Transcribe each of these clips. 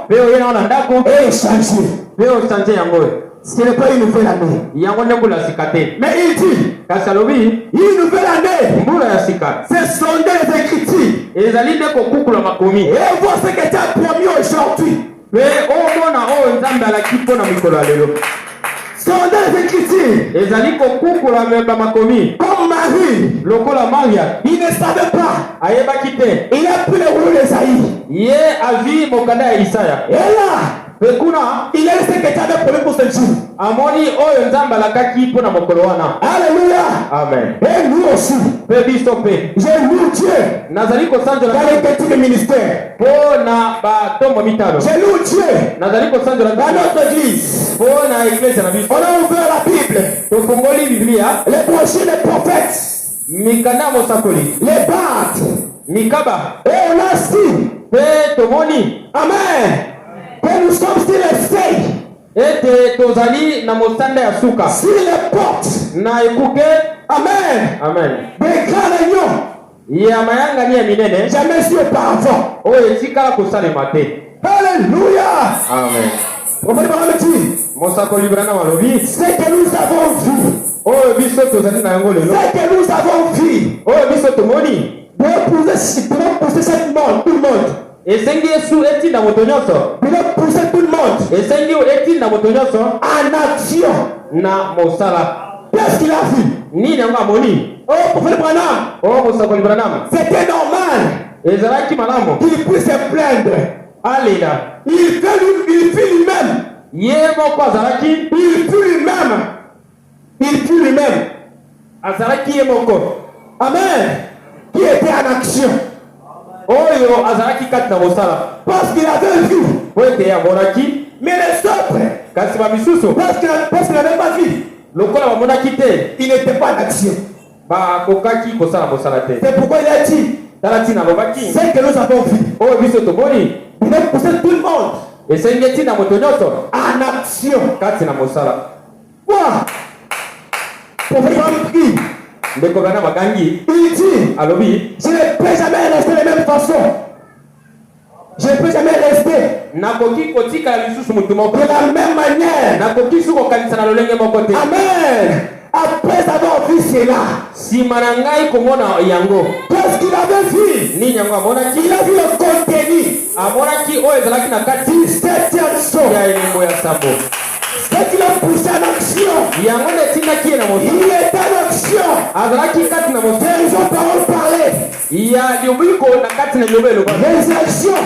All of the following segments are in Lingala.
Peo yena ona ndako. Et changer. Peo changer yango. Ce n'est pas une nouvelle année. Yango nekula sikate. Mais il dit, Kasalobi, une nouvelle année. mbula ya sika. C'est sonder les Écritures. Ezali ndeko kukula makomi. Et voir ce que tu as promis aujourd'hui. Pe omona o nzambe alaki mpona mikolo ya lelo. Sonder les Écritures. Ezali kokukula meba makomi. Comme Marie. Lokola Maria. Il ne savait pas. Ayebaki te. Il a pris le rouleau d'Esaïe. Ye avi mokanda ya Isaya. Et là, Pekuna, il a ce que tu avais promis pour ce jour. amoni oyo nzambe alakaki mpona mokolo wana. Alléluia. Amen. Et nous aussi. Pe biso pe. J'ai loué Dieu. Nazali kosanzola Dans les petits ministères. mpona batombo mitano. J'ai loué Dieu. Nazali kosanzola Dans notre église. mpona eklezia na biso. On a ouvert la Bible. Tofungoli Biblia. Les prochains, les prophètes. Mikanda ya mosakoli. Les bâtes. Mikaba. Et on a dit. Pe tomoni. Amen. Que nous sommes sur les feuilles. Ete tozali na mosanda ya suka. Sur les portes. Na ekuke. Amen. Amen. Des grands réunions. Ya mayanga ni ya minene. Jamais su auparavant. Oyo etikala kosalema te. Alléluia. Amen. Prophète Mohamed dit. Mosakoli Branham alobi. Ce que nous avons vu. Oyo biso tozali na yango lelo. Ce que nous avons vu. Oyo biso tomoni. Pour pousser cette monde, tout le monde. Esengi Yesu etinda moto nyonso. Pour pousser tout le monde. Esengi etinda moto nyonso En action. na mosala. Qu'est-ce qu'il a vu? Nini yango amoni? Oh, prophète Branham. Oh, Mosakoli Branham. C'était normal Ezalaki malamu. qu'il puisse se plaindre. Alela. Il fut lui-même. Ye moko azalaki. Il fut lui-même. Il fut lui-même. Azalaki ye moko. Amen. Qui était en action. Oyo azalaki kati na mosala. Parce qu'il avait vu. Po ete amonaki. Mais les autres, Kasi bamisusu. parce qu'il n'avait pas vu, Lokola bamonaki te. il n'était pas en action. Bakokaki kosala mosala te. C'est pourquoi il a dit, Tala ntina alobaki. c'est que nous avons vu. Oyo biso tomoni. Il a poussé tout le monde Esengi etinda moto nyonso en action. kati na mosala. Quoi? Pour faire un prix, Ndeko Branham akangi. il dit, Alobi. je ne peux jamais rester de la même façon. Je ne peux jamais rester Nakoki kotikala lisusu mutu moko. de la même manière. Nakoki su kokanisa na lolenge moko te. Amen. Après avoir vu cela, Nsima na ngai komona yango. qu'est-ce qu'il avait vu? Nini yango amonaki? Il a vu le contenu Amonaki oyo ezalaki na kati du septième saut. ya elembo ya sambo. C'est qu'il a poussé en action. Yango nde etindaki ye na Il mosala. est en action. Azalaki kati na mosala. Ils ont parole parlé. Ya liobiko na kati na liloba elobami. Les actions.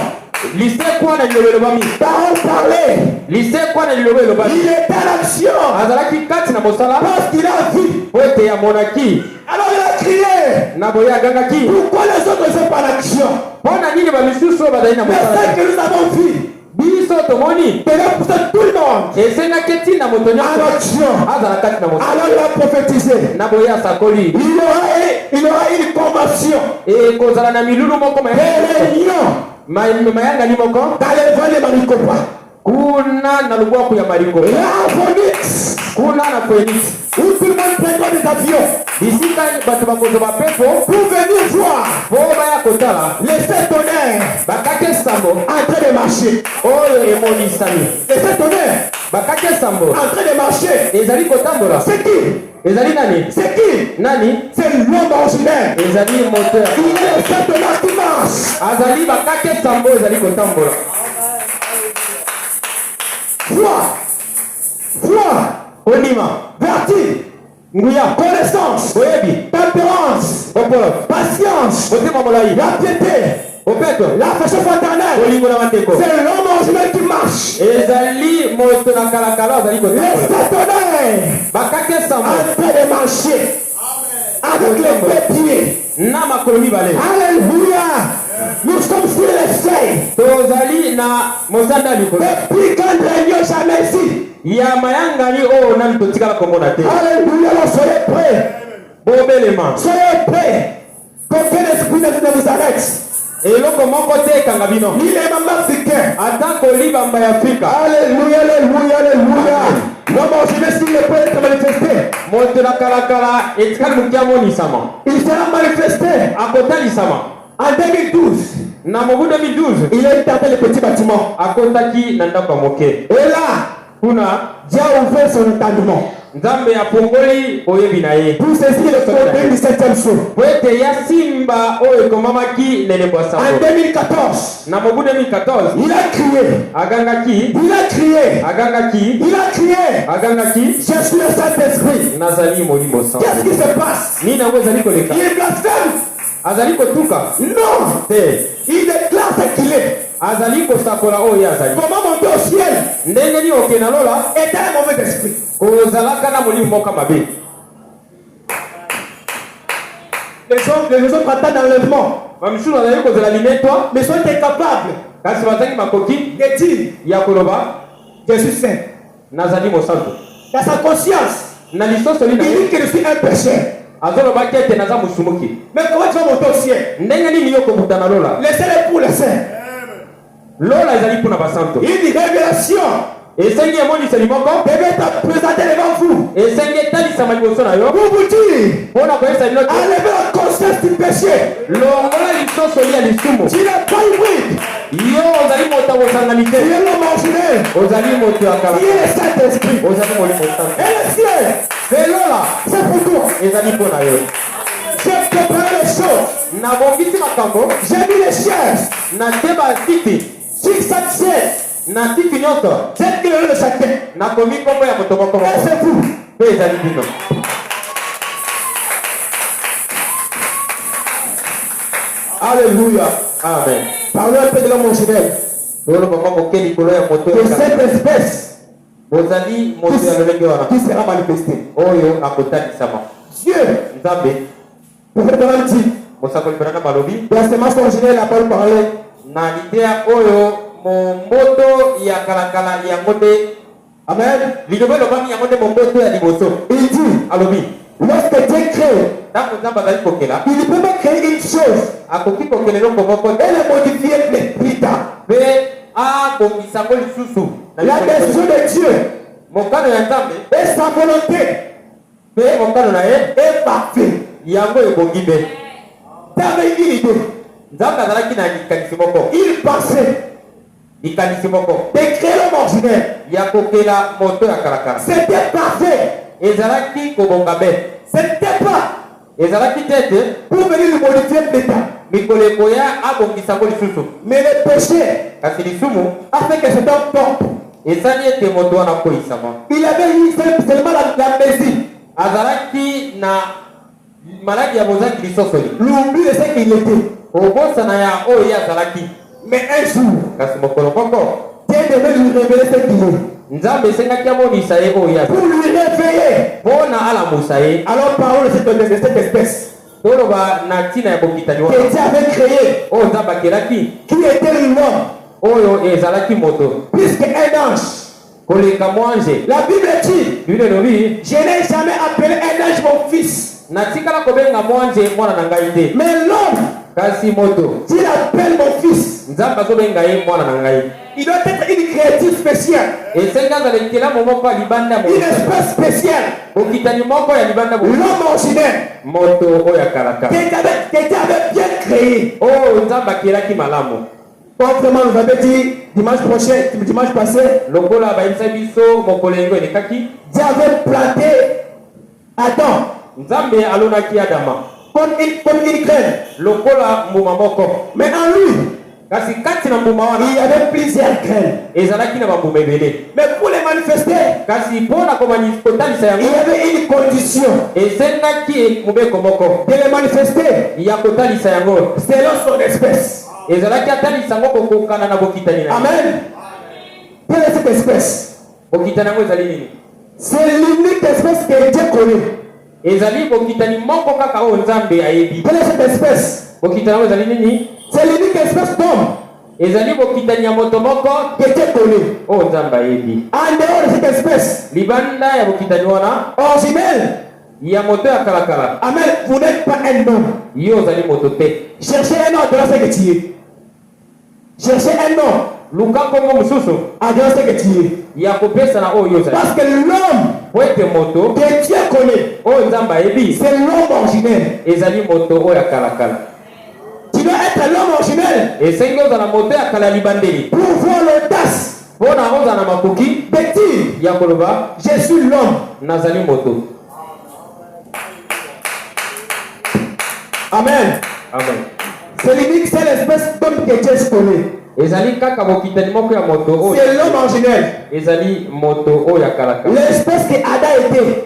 Lisekwa na liloba elobami. Parole parlé. Lisekwa na liloba elobami. Il est en action. Azalaki kati na mosala. Parce qu'il a vu. Po ete amonaki. Alors il a crié. Na boye agangaki. Pourquoi les autres ne sont pas en action? Mpona nini bamisusu oyo bazali na Mais mosala ce te? que nous avons vu, Biso tomoni. il a poussé tout le monde Esengaki etinda moto en nyonso action. azala kati na mosala. Alors il a prophétisé. Na boye asakoli. Il aura une convention. Ekozala na milulu moko Des réunions mayangani moko. dans les vallées de Maricopa. Kuna na lubwaku ya maringo. Là, Phoenix, Kuna na Phoenix. où tout le monde prendra des avions Bisika bato bakozwa bapepo pour venir voir po baya kotala les sept tonnerres bakake sambo en train de marcher. oyo emonisani. Les sept tonnerres Bakake sambo en train de marcher. ezali kotambola. C'est qui? Ezali nani? C'est qui? Nani? C'est l'homme originaire. Ezali moteur. Il est les sept tonnerres qui marchent. Azali bakake sambo ezali kotambola. Foi, Ondima. vertu, Nguya. connaissance, Boyebi. tempérance, Opolo. patience, Otema molai. la piété, Opeto. l'affection fraternelle. Bolingo na mateko. C'est l'homme originaire qui marche. Ezali moto na kalakala azali Les kotambola. sept tonnerres Bakake sambo en train de marcher avec les deux pieds. na makolo mibale. Alléluia. Nous sommes sur les feuilles. Tozali na mosanda likolo. Depuis quand réunion jamais ici. Ya mayangani oyo nani totikala komona te. Alléluia. Alors soyez prêts. Bobelema. Soyez prêts. Qu'aucun esprit ne vous arrête. Eloko moko te ekanga bino. Il est maman africain. Ata kolibamba ya Afrika. Alléluia, alléluia, alléluia. L'homme originaire s'il ne peut être manifesté. Moto na kalakala etikali moki amonisama. Il sera manifesté akotalisama en 2012. Na mobu 2012. il a tenté le petit bâtiment. Akotaki na ndako moke. Et là, Kuna Dieu a ouvert son entendement. Nzambe apongoli oyebi na ye. Pour saisir le contenu du 7e jour. Poete ya simba oyo ekomamaki nelembo ya En sambo. 2014, Na mobu 2014. il a crié. Agangaki. Il a crié. Agangaki. Il a crié. Agangaki. Je suis le Saint-Esprit. Nazali molimo santo. Qu'est-ce qui se passe? Nini yango ezali koleka? Il blasphème. Azali kotuka. Non. Te. Il déclare ce qu'il est. Azali kosakola oyo azali. Comment monter au ciel? Ndenge ni oke na lola. Est un mauvais esprit. Kozalaka na molimo moka mabe. Les gens attendent l'enlèvement. Bamishuru azali kozala linetwa. Mais sont incapables Kasi bazali makoki de dire ya koloba je suis saint. nazali mosantu. Dans sa conscience, Na lisoso il lina dit que je suis un péché. azolobaki ete naza musumuki. Mais comment tu vas monter au ciel? Ndenge nini yo kobuta na lola? Laissez-le pour les saints. Lola ezali mpona basantu. Il dit révélation. Esengi emoniseli moko. Devait être présenté devant vous. Esengi etalisama liboso na yo. Pour vous dire, Mpona koyesa lino te. enlevez la conscience du péché. Longola lisoso lia lisumu. Tu n'es pas hybride. Yo ozali moto ya bosangani Tu te. es l'homme ordinaire. Ozali moto ya kala. Tu es le Saint-Esprit. Ozali molimo santu. Et le ciel, Mpe lola c'est pour toi. ezali mpona yo. J'ai préparé les choses. Nabongisi makambo. J'ai mis les chaises Natie batiti. sur cette chaise. Na tiki nyonso. C'est que le chacun. Nakomi kombo ya moto moko Et moko. c'est vous. Mpe ezali bino. Alléluia. Amen. Parlons un peu de l'homme ordinaire. Toloba moke likolo ya moto Que ya cette espèce bozali moto ya lolenge wana. qui sera manifestée. Oyo akotalisama. Dieu, Nzambe prophète Abraham dit, mosakoli mpenaka malobi dans la semence originelle, la parole parlait. na litea oyo momboto ya kalakala yango te. Amen. Liloba elobami yango te momboto ya liboso. Il dit, Alobi lorsque Dieu crée, ntango Nzambe azali kokela il ne peut pas créer une chose akoki kokela eloko moko et te le modifier plus tard. mpe abongisa yango lisusu na La liboso. décision de Dieu Mokano ya Nzambe et sa volonté mpe mokano na ye est parfait. yango ebongi mpe. T'avais une idée. Nzambe azalaki na likanisi moko Il pensait likanisi moko de créer l'homme ordinaire. ya kokela moto ya kalakala. C'était parfait. Ezalaki kobonga mpe C'était pas ezalaki te ete pour venir le modifier plus tard. mikolo ekoya abongisa yango lisusu. Mais le péché Kasi lisumu a fait que cet homme tombe. esali ete moto wana akoyisama. Il avait eu seulement l'amnésie, Azalaki na maladi ya bozaki lisosoli. l'oubli de ce qu'il était. Kobosana ya oyo ye azalaki. Mais un jour, Kasi mokolo moko Dieu devait lui révéler ce qu'il est. Nzambe esengaki amonisa ye oyo ye azalaki. Pour lui réveiller. Mpona alamusa ye. Alors parole de cette espèce Toloba na ntina ya bokitani que wana Dieu avait créé, oyo Nzambe akelaki qui était l'homme, oyo ezalaki moto puisque un ange. koleka mwanze. La Bible dit, Biblia elobi je n'ai jamais appelé un ange mon fils. natikala kobenga mwanze mwana na ngai te, Mais l'homme, kasi moto Dieu l'appelle mon fils. Nzambe azobenga ye mwana na ngai. Il doit être une créature spéciale, Esengi azala ekelamu moko ya libanda une moto espèce spéciale. bokitani moko ya libanda moto L'homme ordinaire, moto oyo akalaka que Dieu avait bien créé. oyo Nzambe akelaki malamu. Autrement, nous avait dit dimanche passé, Lokola bayebisa biso mokolo yango elekaki, Dieu avait planté Adam Nzambe alonaki Adama comme une graine. lokola mbuma moko. Mais en lui, Kasi kati na mbuma il y wana avait plusieurs graines. ezalaki na bambuma ebele. Mais pour les manifester, Kasi mpona kotalisa il y yango avait une condition esengaki mobeko moko de les manifester ya kotalisa yango. selon son espèce. Ezalaki atalisa yango kokokana na bokitani na ye. Amen. Quelle est cette espèce? Bokitani yango ezali nini? C'est l'unique espèce que Dieu connaît. Ezali bokitani moko kaka oyo Nzambe ayebi. Quelle est cette espèce? Bokitani yango ezali nini? C'est l'unique espèce d'homme Ezali bokitani ya moto moko que Dieu connaît. oyo Nzambe ayebi. En dehors de cette espèce Libanda ya bokitani wana originelle, ya moto ya kalakala, amen, vous n'êtes pas un homme. yo ozali moto te. Cherchez un homme dans ce que tu es. Cherchez un homme Luka kongo mosusu dans ce que tu es. ya kopesa na oyo ozali. Parce que l'homme Po ete moto que Dieu connaît, oyo Nzambe ayebi c'est l'homme originel. ezali moto oyo ya kalakala. Tu dois être l'homme originel originelle. Et c'est que dans la moto à kala libandeli. Pour voir l'audace Bon arrose na makoki. de dire, Ya koloba. je suis l'homme. Nazali moto. Amen. Amen. C'est l'unique, c'est l'espèce d'homme que Dieu connaît. Ezali kaka bokitani moko ya moto. C'est l'homme originel. Ezali moto o ya kalaka. L'espèce que Adam était.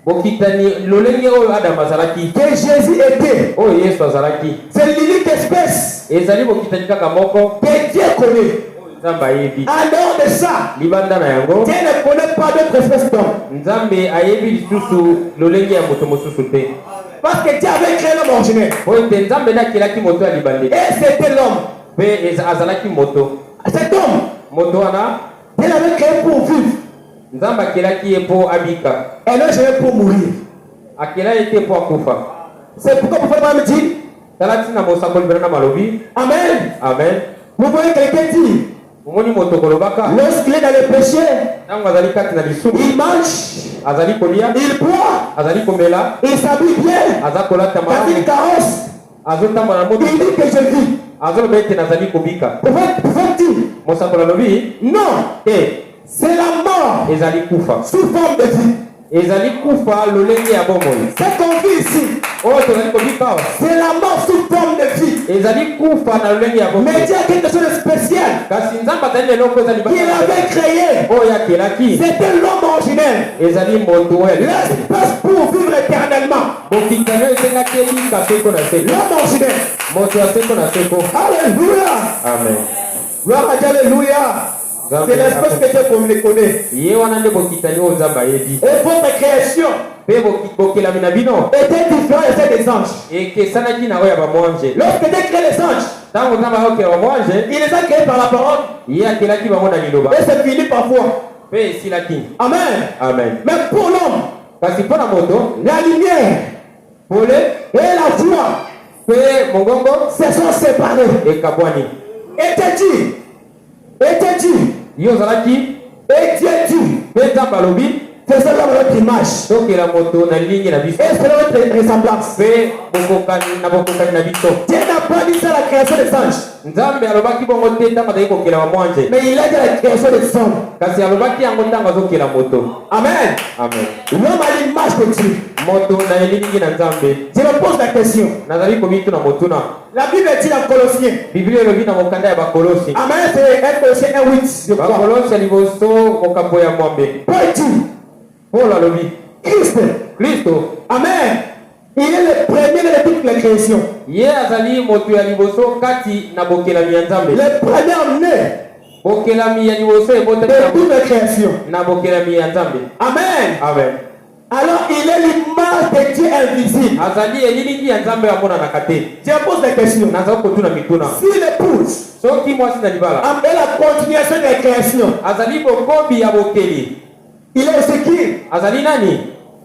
Bokitani lolenge oyo Adam azalaki. Que Jésus était. Oyo Yesu azalaki. C'est l'unique espèce Ezali bokitani kaka moko. que Dieu connaît. Nzambe ayebi. En dehors de ça, Libanda na yango. Dieu ne connaît pas d'autres espèces d'hommes. Nzambe ayebi lisusu lolenge ya moto mosusu te. Parce que Dieu avait créé l'homme originel. Oyo te Nzambe nakelaki moto ya libandeli. Et c'était l'homme. Pe azalaki moto. Cet homme, Moto wana Dieu l'avait créé pour vivre. Nzambe akelaki ye po abika. Et non jamais pour mourir. Akela ete po akufa. C'est pourquoi vous faites me dire Talati na mosakoli bena malobi. Amen. Amen. Vous voyez quelqu'un dire, Umoni moto kolobaka. lorsqu'il est dans le péché, Tango azali kati na lisumu. il mange, Azali kolia. il boit, Azali komela. il s'habille bien, Azakolata quand il malamu. carrosse, Azotamba na moto. il dit que je vis. Azoloba ete nazali kobika. Vous faites dire, Mosakoli alobi. non, Te c'est la mort ezali kufa. sous forme de vie. Ezali kufa lolenge ya bomoi. C'est qu'on vit ici, Oyo tozali kobika awa. c'est la mort sous forme de vie. Ezali kufa na lolenge ya bomoi. Mais Dieu a quelque chose de spécial Kasi Nzambe azali eloko ezali qu'il avait créé. oyo akelaki. C'était l'homme originel. Ezali moto oyo L'espace pour vivre éternellement. bokitani oyo esengaki eyika seko na seko. L'homme originel. Moto ya seko na seko. Alléluia. Amen. Gloire à Dieu, alléluia. C'est l'espèce que Dieu comme les connaît. Ye wana nde bokitani oyo Nzambe ayebi. Et votre création Mpe bokelami na bino était différente de celle des anges. ekesanaki na oyo ya bamwanje. Lorsque Dieu crée les anges, Ntango Nzambe ayokela bamwanje, il les a créés par la parole. ye akelaki bango na liloba. Et c'est fini parfois. Mpe esilaki. Amen. Amen. Mais pour l'homme, Kasi mpo na moto, la lumière pole et la foi mpe mongongo se sont séparés. ekabwani. Était dit, Ye ozalaki et Dieu dit, mpe Nzambe alobi faisons l'homme notre image. tokela moto na lilingi na biso Et c'est notre ressemblance. mpe bokokani na biso. Dieu n'a pas dit ça à la création des anges, Nzambe alobaki bongo te ntango azali kokela bamwanje, mais il a dit à la création des hommes. kasi alobaki yango ntango azokela moto. Amen. Amen. L'homme a l'image de Dieu. Moto na elilingi na Nzambe. Je me pose la question. Nazali komitu na motuna. La Bible dit dans Colossiens. Biblia elobi na mokanda ya bakolosi. Amen, c'est 1 Colossiens 1:8. Je crois. Bakolosi ya liboso mokambo ya mwambe. Paul dit, Paul alobi Christ. Kristo Amen. Il est le premier de toute la création. ye azali moto ya liboso kati na bokelami ya Nzambe. Le premier né Bokelami ya liboso ebotaki de toute la création. na bokelami ya Nzambe. Amen. Amen. Alors il est l'image de Dieu invisible. Azali elilingi ya Nzambe amonanaka te. Je pose la question. Nazali kotuna mituna. Si l'épouse Soki mwasi na libala est la continuation de la création, azali bokobi ya bokeli, il est ce qui azali nani?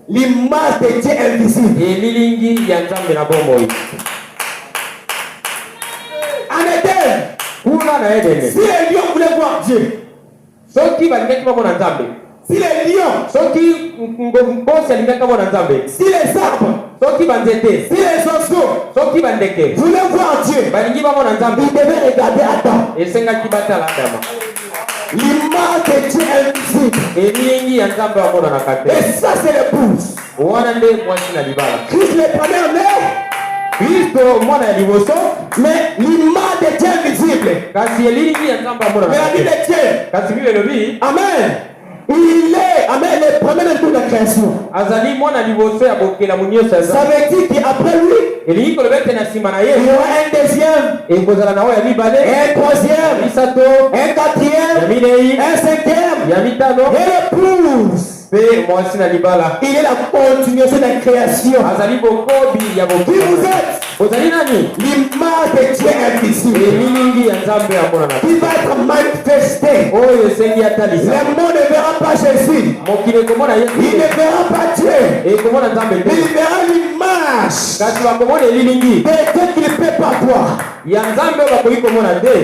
l'image de Dieu invisible. Elilingi ya Nzambe na bomoi. En Éden, Kuna na Edene. si les lions voulaient voir Dieu, Soki balingaki bamona Nzambe, si les lions, soki mbosi alingaki bamona Nzambe, si les arbres, soki banzete, si les oiseaux soki bandeke voulaient voir Dieu, balingi bamona Nzambe, ils devaient regarder Adam. esengaki batala Adama. L'image de Dieu invisible. Elilingi ya Nzambe amonanaka te. Et ça, c'est l'épouse. Wana nde mwasi na libala. Christ le premier né, Kristo mwana ya liboso, mais l'image de Dieu invisible. kasi elilingi ya Nzambe Mais la amonanaka Bible te. dit, Kasi Biblia elobi Amen. Il est, Amen, le premier de toute la création. azali mwana liboso ya bokelamu nyonso ya Ça Nzambe. veut dire qu'après lui, Elingi koloba ete na nsima na il y ye aura un deuxième, ekozala na oyo ya mibale, un troisième, misato, un ya quatrième, minei, un cinquième. ya mitano, Et l'épouse, mpe mwasi na libala. il est la continuation de la création. Azali bokobi ya Qui vous bokelamu. êtes? Ozali nani? L'image de Dieu invisible. Elilingi ya Nzambe amonanaka Qui va être manifestée. oyo esengi atalisa. Le monde ne verra pas Jésus. Mokili ekomona Yesu Il ne te, verra pas Dieu. ekomona Nzambe Il te, verra l'image kasi bakomona elilingi de Dieu qu'il ne peut pas voir. ya Nzambe oyo bakoki komona te.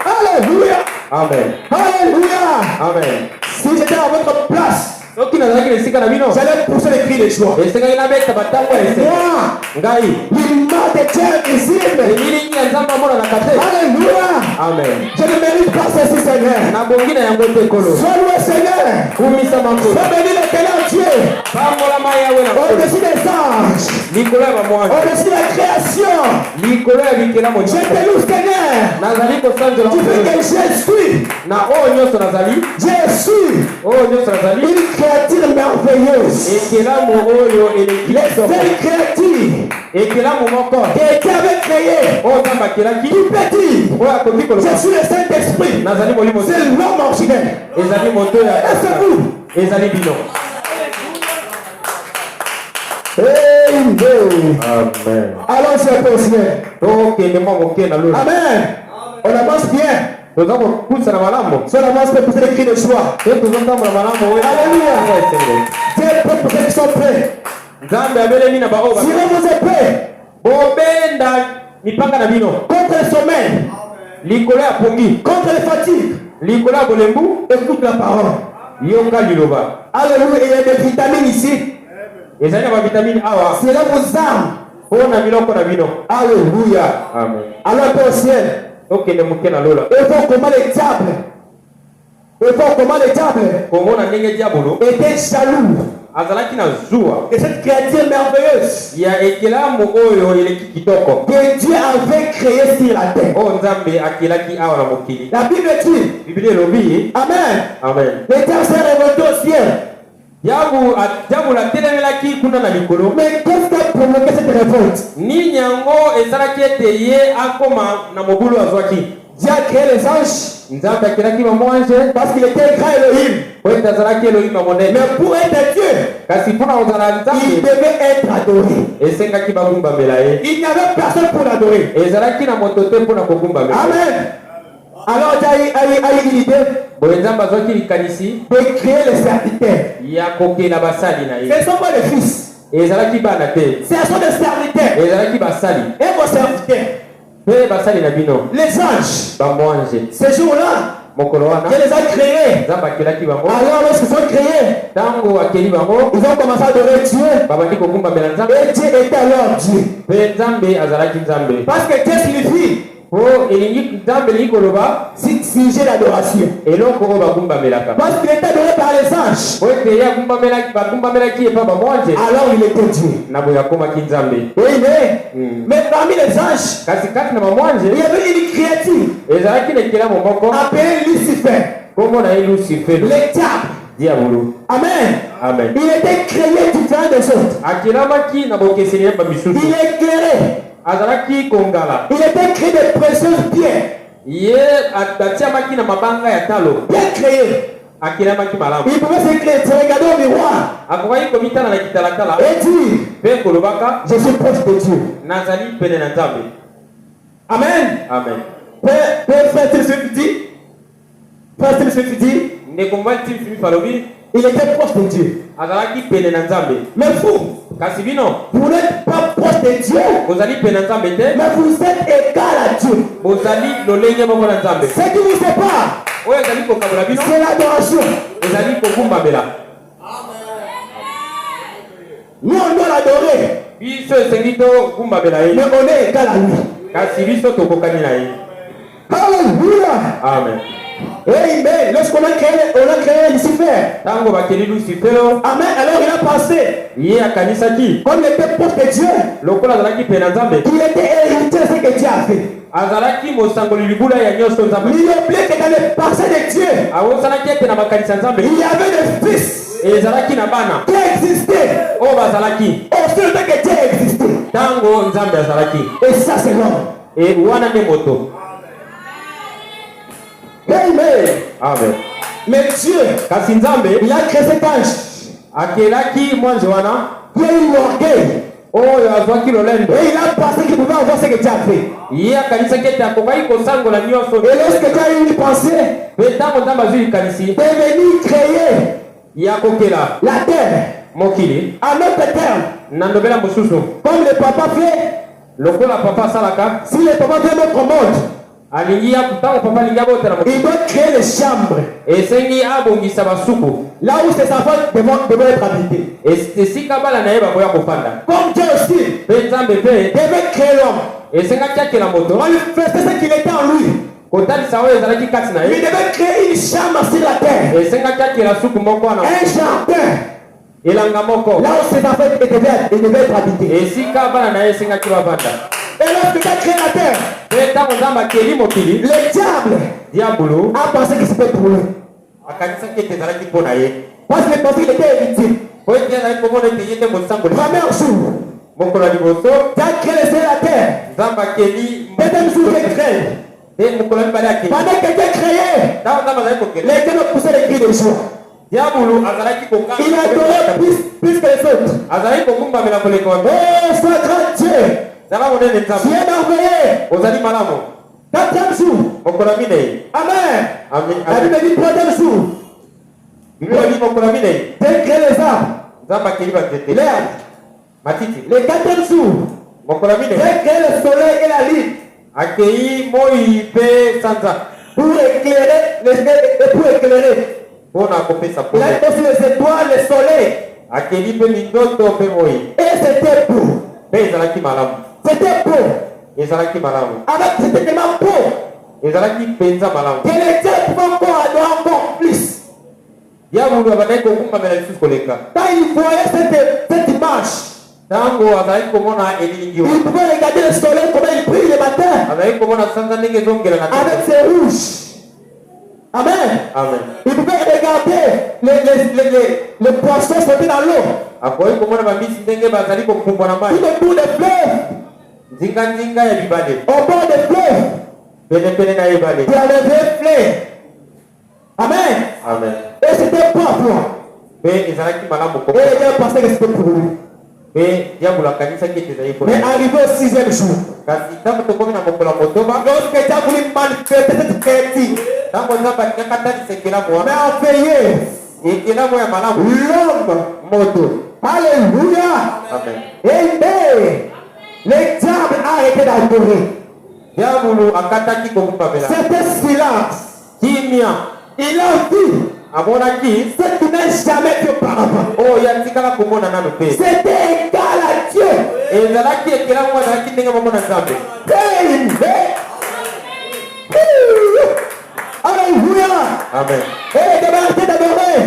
Alléluia. Amen. Alléluia. Amen. Si j'étais à votre place, Soki nazalaki na esika na bino, j'allais pousser les cris de joie. esengaki nabeta batango ya esengo. Moi, Ngai l'image de Dieu invisible. Alléluia. Amen. Je ne mérite pas ceci, Seigneur. Sois loué, Seigneur. Sois béni l'éternel Dieu. Au-dessus des anges. Au-dessus de la création. Je te loue, Seigneur. Tu fais que je suis. Une créature merveilleuse. Les seules créatures que Dieu avait créées. Tout petit. Je suis le Saint-Esprit. C'est l'homme originel. Et c'est vous. Amen. Allons sur le ciel. Amen. On avance bien. Si on avance pour pousser les cris de joie. Alléluia. Dieu peut pour ceux qui sont prêts. Si vous êtes prêts contre le sommeil, contre les fatigues, écoute la parole. Alléluia. Il y a des vitamines ici. C'est là vos âmes. Alléluia. Amen. Alors Père au ciel. Et voir comment les diables. Étaient jaloux. Et cette créature merveilleuse que Dieu avait créée sur la terre. La Bible dit. Amen. L'Éternel s'est révolté au ciel. Mais qu'est-ce qui a provoqué cette révolte? Dieu a créé les anges parce qu'il était grand Elohim. Mais pour être Dieu, il devait être adoré. Il n'y avait personne pour l'adorer. Amen. Alors tu as eu une idée de créer les serviteurs. Ce sont pas les fils. Ce sont des serviteurs. Et vos serviteurs. Les anges. Ces jours-là, Dieu les a créés. Alors lorsqu'ils sont créés, ils ont commencé à adorer Dieu. Et Dieu était alors Dieu. Parce que Dieu signifie sujet d'adoration. Parce qu'il était adoré par les anges. Alors il était Dieu. Oui, mais parmi les anges, il y avait une créature appelée Lucifer. Le diable. Amen. Il était créé différent des autres. Il est éclairé. Il était créé de précieuses pierres. Bien créé. Il pouvait s'éclairer, se regarder au miroir et dire, je suis proche de Dieu. Amen. Frère Swift dit, il était proche de Dieu. Mais vous n'êtes pas proche de Dieu, mais vous êtes égal à Dieu. Ce qui vous sépare, c'est l'adoration. Nous on doit l'adorer, mais on est égal à lui. Alléluia. Amen. Amen. Lorsqu'on a créé Lucifer. Amen. Alors il a pensé. Comme il était proche de Dieu. Il était hérité de ce que Dieu a fait. Il oubliait que dans le passé de Dieu, il y avait des fils qui existaient. Aussi longtemps que Dieu existait. Et ça c'est l'homme. Amen. Mais Dieu, il a créé cet ange qui a eu l'orgueil. Et il a pensé qu'il pouvait avoir ce que Dieu a fait. Et lorsque Dieu a eu une pensée de venir créer la terre à notre terme, comme le papa fait, si le papa fait notre monde, Il doit créer les chambres. Là où ses enfants devront être habités. Comme Dieu aussi devait créer l'homme. Manifester ce qu'il était en lui. Il devait créer une chambre sur la terre. Un jardin. Là où ses enfants devaient être habités. Et lorsque Dieu a créé la terre, le diable a pensé que c'était pour lui. Parce qu'il pensait qu'il était inutile. Premier jour, Dieu a créé le ciel et la terre. Deuxième jour, Dieu créé. Pendant que Dieu créé, les dieux ont poussé les cris de joie. Il a adoré plus que les autres. Oh, sois grand Dieu. Tu es merveilleux. Quatrième jour. Amen. La Bible dit troisième jour. Dieu crée les arbres. L'herbe. Le quatrième jour. Dieu crée le soleil et la lune. Pour éclairer. Il a aussi les étoiles, le soleil. Et c'était beau. C'était beau. Avec c'était tellement beau. Que les dieux pouvaient encore adorer encore plus. Quand il voyait cette image, il pouvait regarder le soleil comment il brille le matin. Avec ses rouges. Amen. Il pouvait regarder les poissons sauter dans l'eau. Tout autour des fleuves. Au bord des fleuves. Il y avait des fleuves. Amen. Et c'était pas pour moi. Et les gens pensaient que c'était pour lui. Mais arrivé au 6e jour, lorsque Dieu a voulu manifester cette créature, l'homme, alléluia, amen. Le diable a arrêté d'adorer. C'était silence. Il a vu ce qui n'est jamais vu auparavant. C'était égal à Dieu. Alléluia. Et il devait arrêter d'adorer.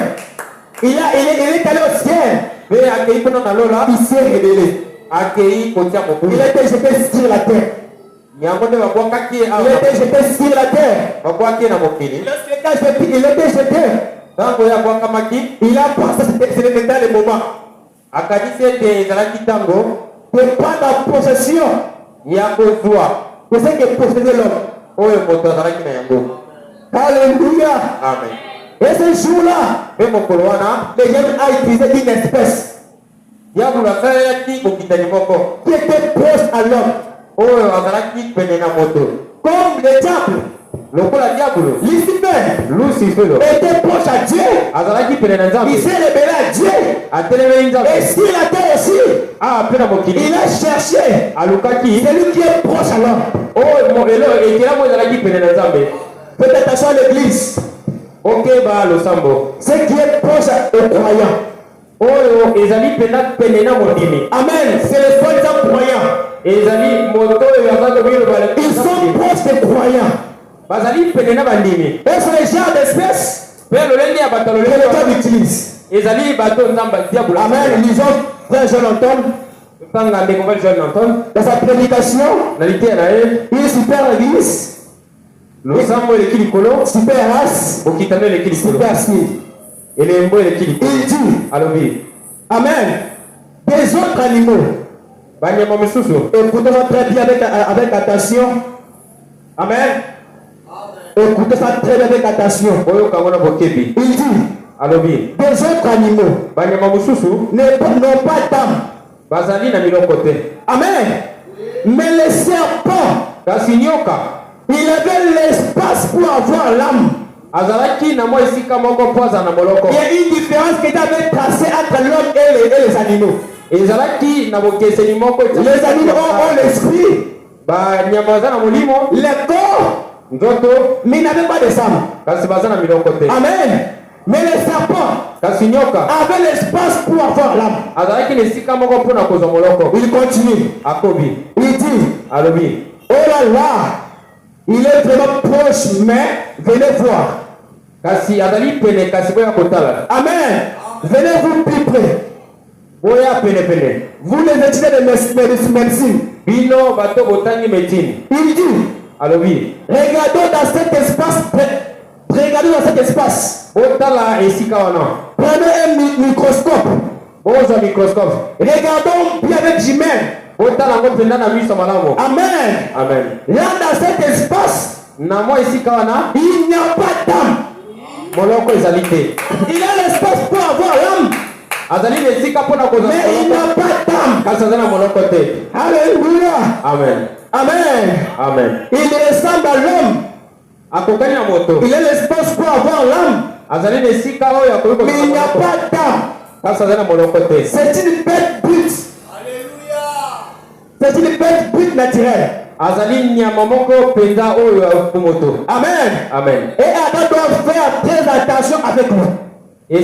Il est allé au ciel. Il s'est révélé. Il était jeté sur la terre. Il était jeté sur la terre. Il était jeté. Il a pensé que c'était le moment de prendre en possession de ce que possédait l'homme. Alléluia. Et ce jour-là, le diable a utilisé une espèce qui était proche à l'homme. Comme le diable, Lucifer était proche à Dieu. Il s'est révélé à Dieu. Et sur la terre aussi, il a cherché celui qui est proche à l'homme. Faites attention à l'église. Ce qui est proche aux croyants. Amen. C'est les soi-disant croyants. Ils sont proches des croyants. Et c'est le genre d'espèce que le diable utilise. Amen. Lisons Frère Jonathan dans sa prédication. Il super l'église. Super race. Super Smith. Il dit. Amen. Des autres animaux. Écoutez-moi très bien avec attention. Amen. Écoutez ça très bien avec attention. Il dit. Des autres animaux n'ont pas d'âme. Amen. Mais les serpents, il avait l'espace pour avoir l'âme. Il y a une différence qui avait tracée entre l'homme et les animaux. Les animaux ont l'esprit, le corps mais il n'avait pas de sang. Amen. Mais le serpent avait l'espace pour avoir l'âme. Il continue. Il dit, oh là là, il est vraiment proche, mais venez voir. Amen. Venez vous plus près. Vous les étudiez de médecine. Il dit, regardons dans cet espace. Regardez dans cet espace. Prenez un microscope. Regardons bien avec Jimène. Amen. Là dans cet espace, il n'y a pas d'âme. Il a l'espace pour avoir l'âme. Mais il n'a pas d'âme. Alléluia. Amen. Il ressemble à l'homme. Il a l'espace pour avoir l'âme. Mais il n'y a pas d'âme. C'est une bête brute. C'est une bête brute naturelle. Amen. Et Adam doit faire très attention avec lui. Il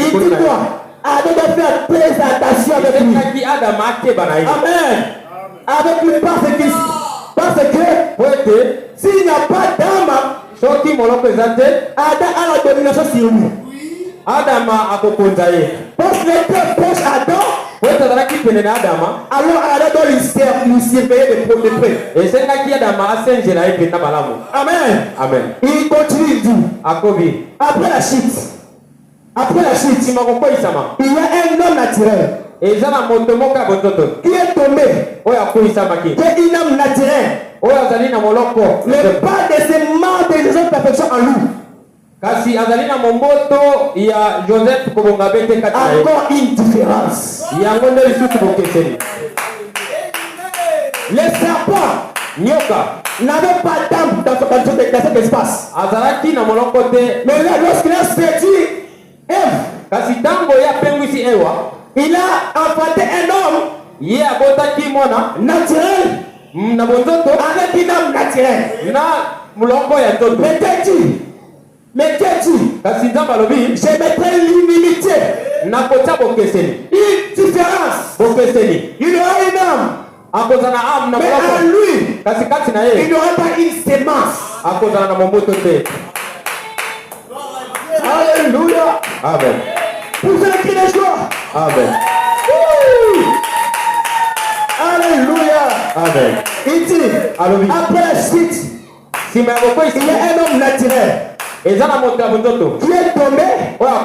dit quoi? Adam doit faire très attention avec lui. Amen. Avec lui parce que s'il n'y a pas d'âme, Adam a la domination sur lui. Parce qu'il était proche Adam. Alors Adam doit lui surveiller de près. Amen. Il continue, il dit, après la chute, il y a un homme naturel qui est tombé, qui est une âme naturelle, mais pas de ses mains de Jésus de perfection en lui. Encore une différence. Les serpents n'avaient pas d'âme dans cet espace. Mais là, lorsqu'il a séduit Ève, il a enfanté un homme naturel avec une âme naturelle. Mais Dieu dit, je mettrai l'humilité, une différence. Il aura une âme, mais en lui, il n'aura pas une sémence. Alléluia. Amen. Vous allez crier les joies. Amen. Alléluia. Amen. Il dit, après la suite, il y a un homme naturel qui est tombé,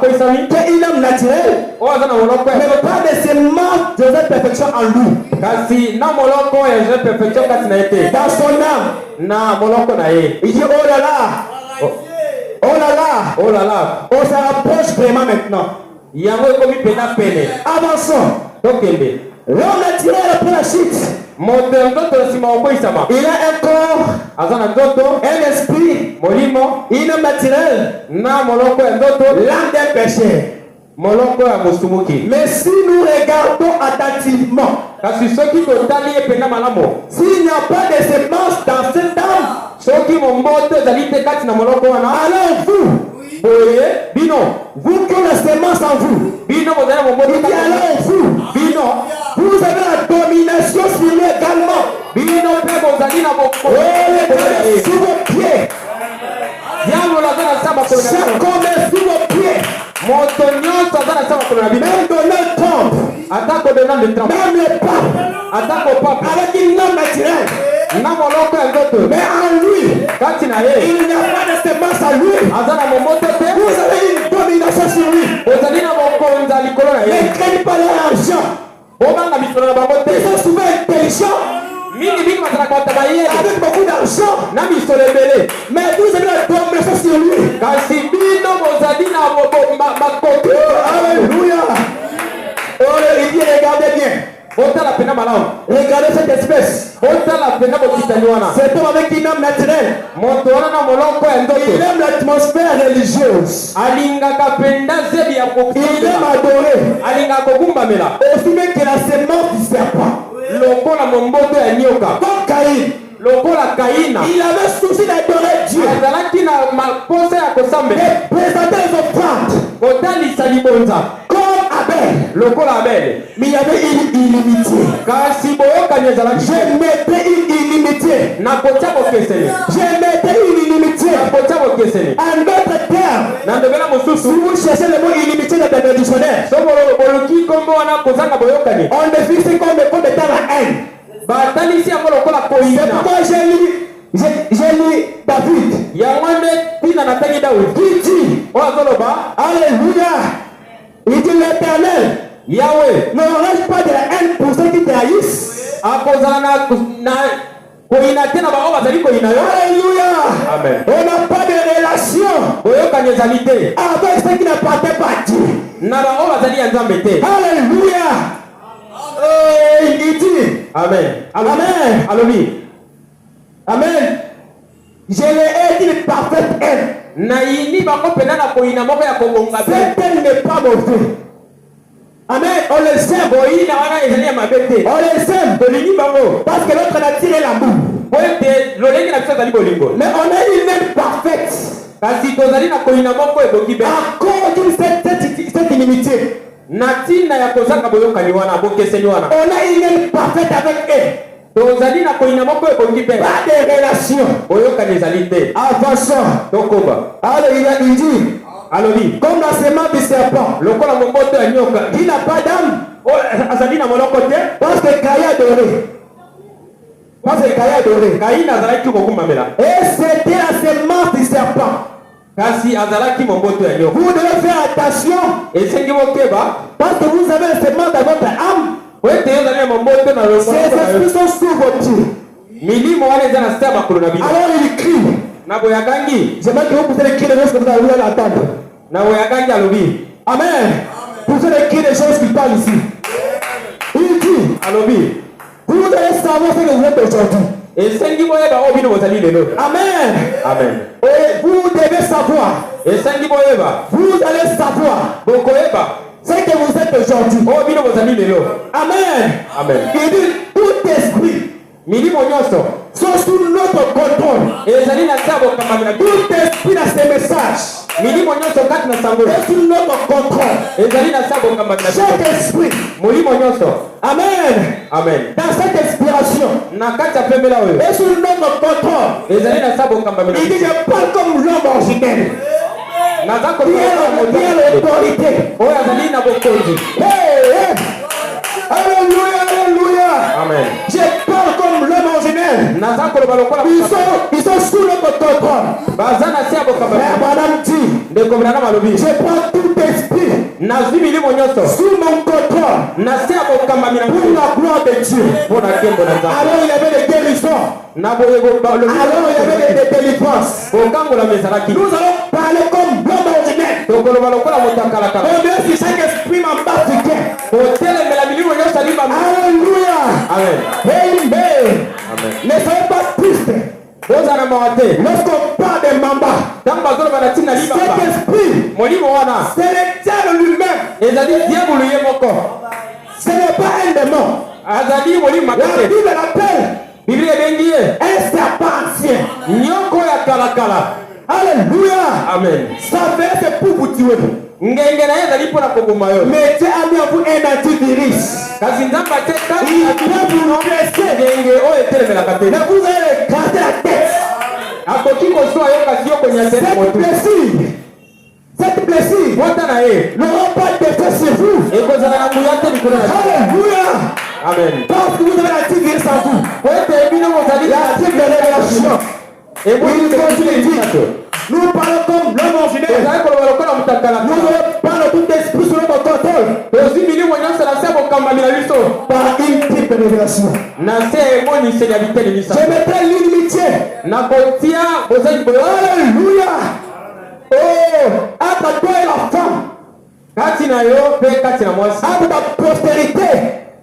qui est une âme naturelle, mais pas de ses mains de cette perfection en lui. Dans son âme, il dit, oh là là, on se rapproche vraiment maintenant. Avançons. L'homme naturel après la chute, il a un corps, un esprit, une âme naturelle, l'âme d'un péché. Mais si nous regardons attentivement, s'il n'y a pas de sémence dans cette âme, alors vous qui avez la sémence en vous, alors vous avez la domination sur lui également. Sous vos pieds. Chaque homme est sous vos pieds. Même Donald Trump, même le pape, avec une âme naturelle. Mais en lui, il n'y a pas de sémence à lui. Vous avez une domination sur lui. Ne craignez pas l'argent. Ils sont souvent intelligents, avec beaucoup d'argent, mais vous avez la domination sur lui. Alléluia. Il dit, regardez bien. Regardez cette espèce. Cet homme avec une âme naturelle, il aime l'atmosphère religieuse. Il aime adorer. Aussi bien que la sémence du serpent. Comme Caïn, lokola Kaina, il avait souci d'adorer Dieu, azalaki na maposa ya kosambela, de présenter les offrandes kotalisa libonza comme Abel, lokola Abel. mais il y avait une illimité. Kasi boyokani ezalaki Je mettais une illimité. nakotia bokeseni, Je mettais une illimité. nakotia bokeseni. En d'autres termes, Na ndebela si mosusu, vous cherchez le mot illimité dans le dictionnaire, so boluki kombo wana kozanga boyokani, on définit comme de temps la haine. batalisi yango lokola C'est koyina. pourquoi j'ai lu David Yango nde tina natangi Daudi qui dit, oyo azoloba, Alléluia, il dit l'Éternel Yawe n'enrage pas de la haine pour ceux qui trahissent. akozala na koyina te na baoyo bazali koyina yo. Alléluia. Amen. On n'a pas de relation Boyokani ezali te avec ceux qui n'appartiennent pas à Dieu. na baoyo bazali ya Nzambe te. Alléluia. Il dit, Amen. Amen. Alobi, Amen. Je l'ai dit parfaite haine. naini bakopenda na koyina moko ya kobonga te. Cette haine n'est pas mauvais. Amen. On le sait. Koyina wana ezali ya mabe te. On les aime Tolingi bango parce que notre nature est l'amour. po ete lolenge na biso ezali bolingo, Mais on a une haine parfaite kasi tozali na koyina moko ebongi be à cause d'une cette inimitié. na ntina ya kozanga boyokani wana bokeseni wana. On a une haine parfaite avec eux. Tozali na koyina moko ebongi be Pas de relation. boyokani ezali te. Avançons. Tokoba Alléluia. Il dit, alobi comme la semence du serpent, lokola moboto ya nyoka il n'a pas d'âme oyo azali na moloko te, parce que Caïn a adoré. Parce que Caïn a adoré. Kaina azalaki kokumbamela, Et c'était la semence du serpent. kasi azalaki moboto ya nyoka. Vous devez faire attention Esengi bokeba parce que vous avez la semence dans votre âme. po ete yo ozali na moboto na Ces lomoko na yo. esprits sont sous vos yeux. Milimo wana eza na se ya makolo na bino. Alors il crie. Na boyakangi J'aimerais que vous puissiez le cri des choses que vous allez l'entendre. na boyakangi alobi Amen. Vous allez le cri des choses qui parlent ici. Il dit, alobi vous allez savoir ce que vous êtes aujourd'hui. esengi boyeba oyo bino bozali lelo. Amen. Amen. Et vous devez savoir. Esengi boyeba Vous allez savoir bokoyeba ce que vous êtes aujourd'hui. oyo bino bozali lelo. Amen. Amen. Il dit, tout esprit Milimo nyonso sont sous notre contrôle. ezali na se ya bokambami na bino. Tout esprit dans ces messages Milimo nyonso kati na sango est sous notre contrôle. ezali na se ya bokambami na Chaque bino. esprit. Molimo nyonso. Amen. Amen. Dans cette inspiration Na kati ya pembela oyo est sous notre contrôle. ezali na se ya bokambami na Il dit, bino. je parle comme l'homme originel. naza Qui a l'autorité. oyo azali na bokonzi. Hey, hey. Alléluia, alléluia. Amen. Je parle comme l'homme originel. naza koloba lokola Ils sont sous notre contrôle. baza na se ya bokambami. Mais madame dit, ndeko Branham alobi je prends tout esprit nazwi milimo nyonso sous mon contrôle na se ya bokambami na pour bino la gloire de Dieu. mpo na nkembo na Nzambe. Alors il y avait des guérisons. Na boye Alors il y avait des délivrances. bokangola ezalaki. Nous allons parler comme l'homme originel. tokoloba lokola moto akalakala. On veut si chaque esprit m'embarque. kotelemela milimo nyonso ali ba. Alléluia. Amen. Amen. Amen. Ne soyez pas tristes bozala mawa te lorsqu'on parle des mambas. ntango bazoloba na ntina Cet libamba esprit, molimo wana c'est le diable lui-même. ezali diabolo ye moko, Ce n'est pas un démon. azali molimo La makate. Bible l'appelle biblia ebengi ye un serpent ancien. nyoko ya kalakala. Alléluia. Amen. Ça fait c'est pour vous tuer. ngenge na ye ezali mpo na koboma yo, Mais Dieu a mis en vous un antivirus. kasi nzambe ate Il peut vous blesser. ngenge oyo etelemelaka te. Mais vous allez écraser la tête. akoki kozwa yo kasi yo konya te na Cette motu. blessure, cette blessure mota na ye n'aura pas d'effet sur vous. ekozala na nguya te likolo na ye. Alléluia. Amen. Parce que vous avez l'antivirus en vous. po ete bino bozali La type de révélation. eboni Nous parlons comme l'homme originel. ezali koloba lokola moto akalaka. Nous parlons tout esprit sous notre contrôle tozwi milimo nyonso na se ya bokambami na biso par une type de révélation. na se ya emoniseli ya bitelemisa. Je mettrai l'inimitié. nakotia bozali boyo Alléluia. Oh, entre toi et la femme, kati na yo mpe kati na mwasi, entre ta postérité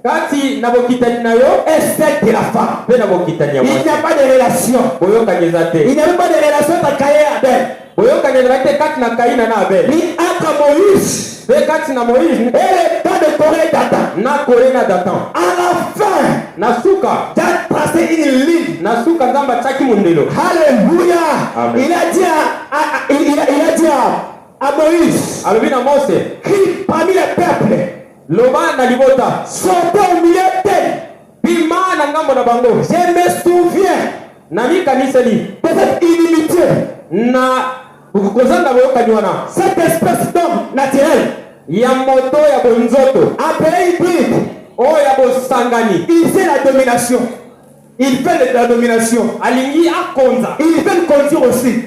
kati na bokitani na yo et celle de la femme. mpe na bokitani ya Il n'y mwasi. a pas de relation. boyokani eza Il te. n'y avait pas de relation entre Caïn et Abel. boyokani ezalaki te kati na Kaina na Abel. Ni entre Moïse et le temps de Corée et Dathan. À la fin, Nasuka il a tracé une ligne. Nasuka nzamba chaki mundelo. Alléluia. Amen. Il a dit à Moïse, Alobina Mose, qui parmi les peuples, loba na libota, sortez au milieu d'eux. bima na ngambo na bango. Je me souviens Nami kaniseli de cette inimitié, na kozanga boyokani wana. cette espèce d'homme naturel, Ya moto ya bonzoto, appelé hybride. o ya bosangani. Il fait la domination. Il fait la domination. Alingi akonza. Il veut le conduire aussi.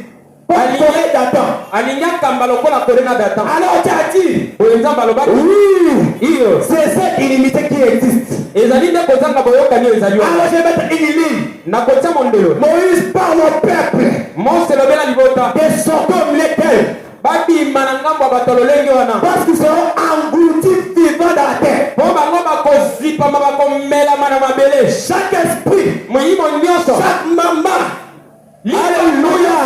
Pour Corée Dathan. Alingi akamba lokola Korena Dathan. Alors tu as dit, Oyenzamba loba. oui, Iyo. c'est cette inimité qui existe. Ezali nde kozanga boyokani ezali wana. Alors je vais mettre une ligne. Na kotia mondelo. Moïse parle au peuple Mose lobela libota. de sortir au milieu d'eux. Babima na ngambo bato lolenge wana. Parce qu'ils seront engloutis vivants dans la terre. Po bango bakozipama bakomelama na mabele. Chaque esprit, Moyimo nyonso. chaque maman, Alléluia.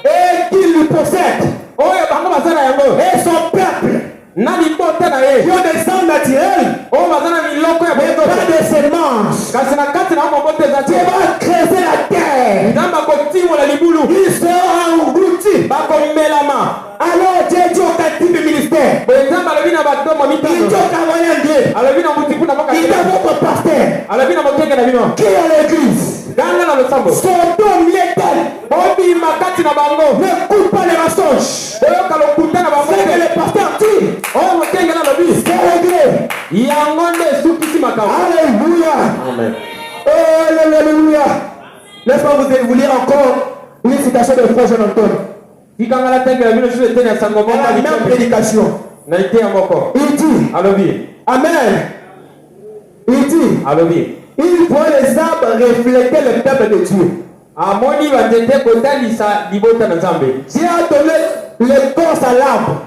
et qui lui possède, Oyo bango bazana yango. et son peuple, Na libota na ye. qui ont des sangs naturels, Oyo bazana miloko ya mais bonzoto. pas de semences. Kasi na kati na mobote za Tu tie. vas creuser la terre. Nzamba kotimola libulu. Ils seront engloutis. Bakomelama. Alors Dieu dit au type de ministère, Boye nzamba alobi na batomo il dit mitano. au cavalier Dieu, Alobi na mutipu na boka. il dit à votre pasteur, Alobi na mokenge na bino. qui est l'église, Ganga na losambo. sortez au milieu d'elle. Obima kati na bango. N'écoute pas les mensonges. Oyoka lokuta na bango. C'est que le pasteur dit, Oyo mokenge na lobi. c'est réglé. Yango nde esukisi makambo. Alléluia. Amen. Alléluia. Laisse-moi vous lire encore une citation de Frère Jean-Antoine. Tikanga la tenge na bino sur etene ya sango Dans moko la même likambi. prédication. Na ite ya moko. Il dit, Alobi. Amen. Il dit, Alobi. il voit les arbres refléter le peuple de Dieu. Amoni banzete kotalisa libota na Nzambe. Dieu a donné l'écorce à l'arbre.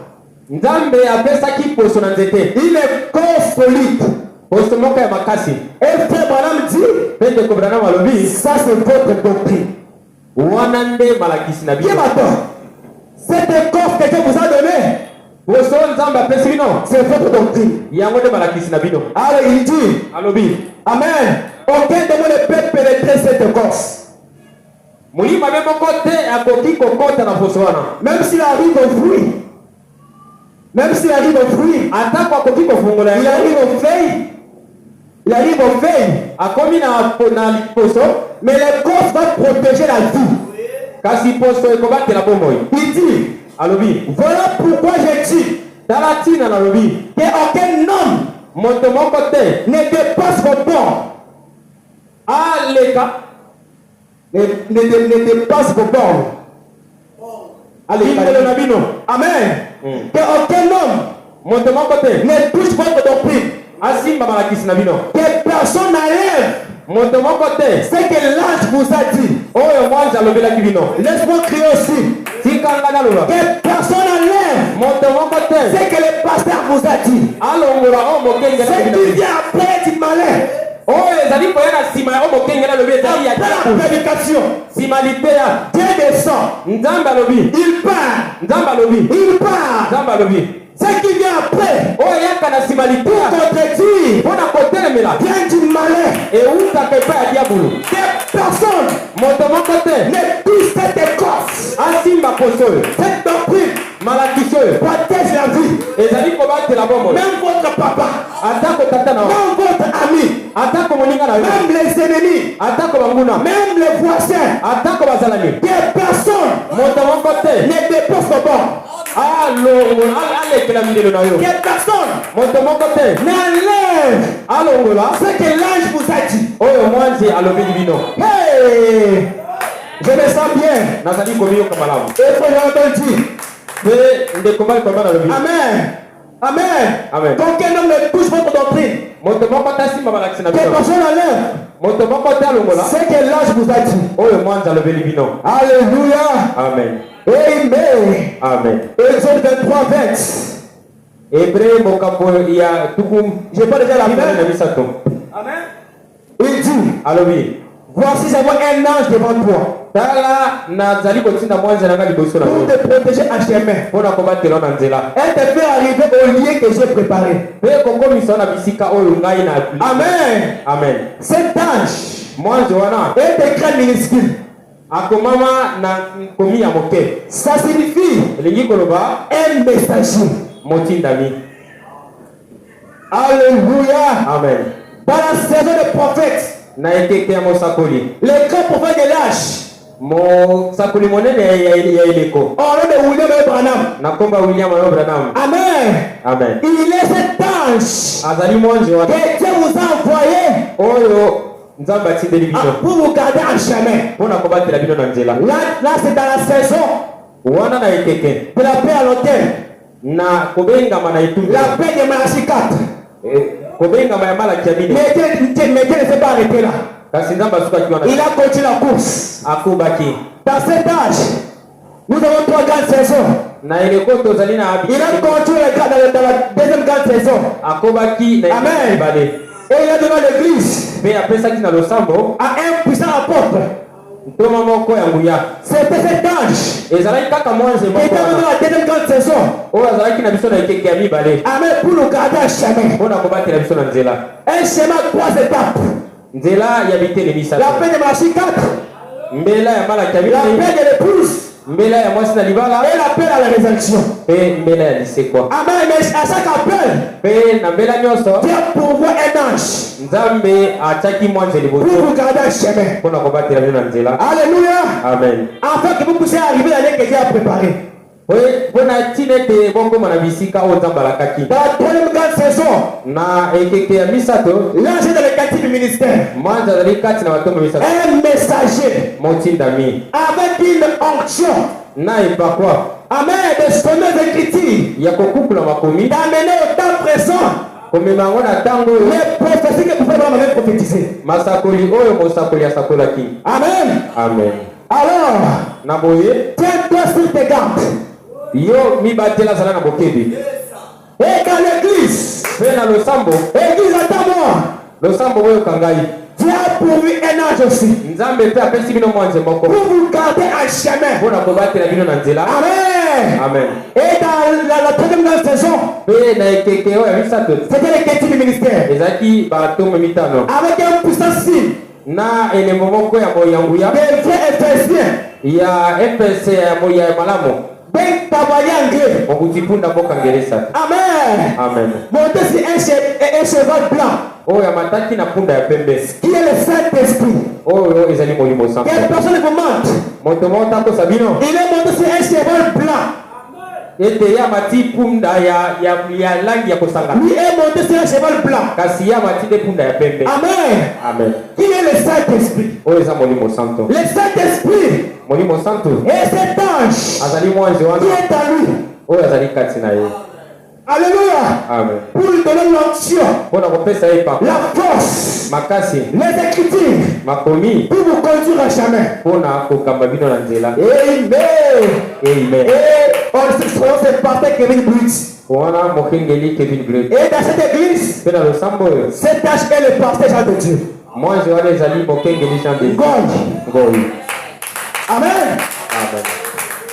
Nzambe apesaki poso na nzete. Une écorce solide. Poso moko ya makasi. Et Frère Branham dit, Pende ko Branham alobi. ça c'est votre doctrine. Wana nde malakisi na Bien bino. maintenant, cette écorce que Dieu vous a donnée, Poso Nzambe apesi bino. c'est votre doctrine. Yango nde malakisi na bino. Alors il dit, Alobi. Amen. Aucun démon ne peut pénétrer cette écorce. Mulima be moko te akoki kokota na poso wana. Même s'il arrive au fruit. Même s'il arrive au fruit. Atako akoki kofungola Il yango. arrive aux feuilles. Il arrive aux feuilles. Akomi na poso. Mais l'écorce va protéger la vie. Kasi poso ekobatela bomoi. Il dit, Alobi. voilà pourquoi j'ai dit Tala tina na lobi. qu'aucun homme Moto moko te. ne dépasse vos bords. Aleka. Ne dépasse vos bords. Allez, Bimelo na bino. Amen. Mm. Qu'aucun homme Moto moko te. ne touche votre doctrine. Asimba malakisi na bino. Que personne n'enlève Moto moko te. ce que l'ange vous a dit. Oyo mwanza alobelaki bino. Laisse-moi crier aussi. Tikanga na loba. Que personne n'enlève Moto moko te. ce que le pasteur vous a dit. Alongola o mokenge na Ce bino. qui vient après du malin. Oyo ezali koya na nsima ya o mokenge na lobi ezali ya Après la kiaku. prédication, Nsima lipeya. Dieu descend. Nzambe alobi. Il part. Nzambe alobi. Il part. Nzambe alobi. Ce qui vient après, Oyo yaka na nsima pour lipeya. contredire, Mpona kotelemela. vient du malin. Eutaka epai ya diabolo. Que personne Moto moko te. ne touche cette écorce. Asimba poso oyo. Cette doctrine Malakisi oyo. protège la vie. Ezali kobatela bomoi. Même votre papa, Atako tata na yo. même votre ami, Atako moninga na yo. même les ennemis, Atako banguna. même les voisins. Atako bazalani. Que personne Moto moko te. ne dépasse le bord. alekela mindelo na yo. Que personne Moto moko te. n'enlève Alongola. ce que l'ange vous a dit. Oyo mwanzi alobeli bino. Hey! Je me sens bien. Nazali komiyoka malamu. Et faut l'entendre dire. Pe ndeko mbali kwa bana lobi. Amen. Amen. Amen. Qu'aucun homme ne touche votre doctrine. Moto moko te asimba balakisi na Que bino. personne n'enlève Moto moko te alongola. ce que l'ange vous a dit. Oyo mwanzi alobeli bino. Alléluia. Amen. Amen. Amen. Exode 23, 20. Hébreu mokambo ya tukum. J'ai pas déjà la Na fin. misato. Amen. Il dit, Alobi. voici j'envoie un ange devant toi. Tala nazali kotinda mwanze nanga liboso na pour te protéger à chemin. Pona kobatela na nzela. Elle te fait arriver au lieu que j'ai préparé. Pe kongo misona bisika oyo ngai na. Amen. Amen. Cet ange, mwanze wana est un grand minuscule. akomama na komi ya moke. Ça signifie elingi koloba un messager. Motindami. Alléluia. Amen. Dans la saison des prophètes, Na ekeke ya mosakoli. les grands prophètes de l'âge, mosakoli monene ya eleko. au nom de William Branham. Na komba William Branham. Amen. Amen. Il est cet ange Azali mwanze wana que Dieu vous a envoyé oyo nzambe atindeli bino pour vous garder en chemin. mpona kobatela bino na nzela. Là c'est dans la saison wana na ekeke de la paix à l'autel. na kobengama na etumbu. La paix de Malachie 4. kobengama ya malaki ya mine. Mais Dieu ne s'est pas arrêté là. kasi nzambe asukaki wana Il a continué la course. akobaki. Dans cet âge, nous avons 3 grandes saisons. na eleko tozali na Il a continué dans la deuxième grande saison. akobaki na Amen. ebale Et il a donné l'église mpe apesaki na losambo à un puissant apôtre. ntoma moko ya nguya. C'était cet ange ezalaki kaka mwanze qui moko était dans wana la deuxième grande saison. oyo azalaki na biso na ekeke ya mibale Amen. Pour nous garder en chemin. mpona kobatela biso na nzela. Un chemin à 3 étapes. nzela ya bitele La misato. paix de Malachie 4, mbela ya malaki ya la mine, paix de l'épouse mbela ya mwasi na libala, et la paix à la résurrection. mpe mbela ya lisekwa. Amen. Mais à chaque appel, Mpe na mbela nyonso Dieu pourvoit un ange nzambe atiaki mwanze pour liboso vous garder en chemin. mpona kobatela bino na nzela. Alléluia. Amen. Afin que vous puissiez arriver à l'année que Dieu a préparé. mpona ntina ete bokoma na bisika oyo nzambe alakaki. Dans la troisième grande saison, na ekeke ya misato l'ange est dans le quartier du ministère. mwanze azali kati na batombo misato Un messager motindami avec une onction. na epakwa Amen. De sonner des critiques. ya kokukula makomi D'amener au temps présent komema yango na ntango oyo les prophéties que vous pouvez vraiment prophétiser. masakoli oyo mosakoli asakolaki. Amen. Amen. Alors, na boye tiens-toi sur tes gardes. yo mibatela azala na bokebi. Et quand l'église, mpe na losambo église attends-moi, losambo boyoka ngai Dieu a pourvu un ange aussi nzambe mpe apesi bino mwanze moko pour vous garder en chemin. mpona kobatela bino na nzela. Amen. Amen. Et dans la troisième grande saison, mpe na ekeke oyo ya misato c'était le quartier du ministère. ezalaki batomo mitano Avec un puissant signe na elembo moko ya moyanguya des vrais Éphésiens, ya fpc ya malamu des cavaliers anglais. okutipunda mboka ngeresa. Amen. Amen. Monté sur un cheval blanc oyo amataki na punda ya pembe qui est le Saint-Esprit. oyo ezali molimo santo. Quelle personne vous mente? moto moko takosa bino Il est monté sur un cheval blanc. ete ye amati punda ya langi ya kosangana Lui est monté sur un cheval blanc. kasi ye amati nde punda ya pembe. Amen. Amen. Qui est le Saint-Esprit? oyo eza molimo santo. Le Saint-Esprit molimo santo est cet ange azali mwanzi qui wana est en lui. oyo azali kati na ye. Alléluia. Amen. Pour lui donner l'onction, mpona kopesa ye papa la force, makasi les écritures makomi pour vous conduire à chemin. mpona kokamba bino na nzela. Amen. Amen. Et on se c'est pasteur Kevin Brutz. wana mokengeli Kevin Gray Et dans cette église, mpe na losambo oyo cet ange est le pasteur Jean de Dieu. mwanzi wana ezali mokengeli Jean de God. Ngoi. Amen. Amen.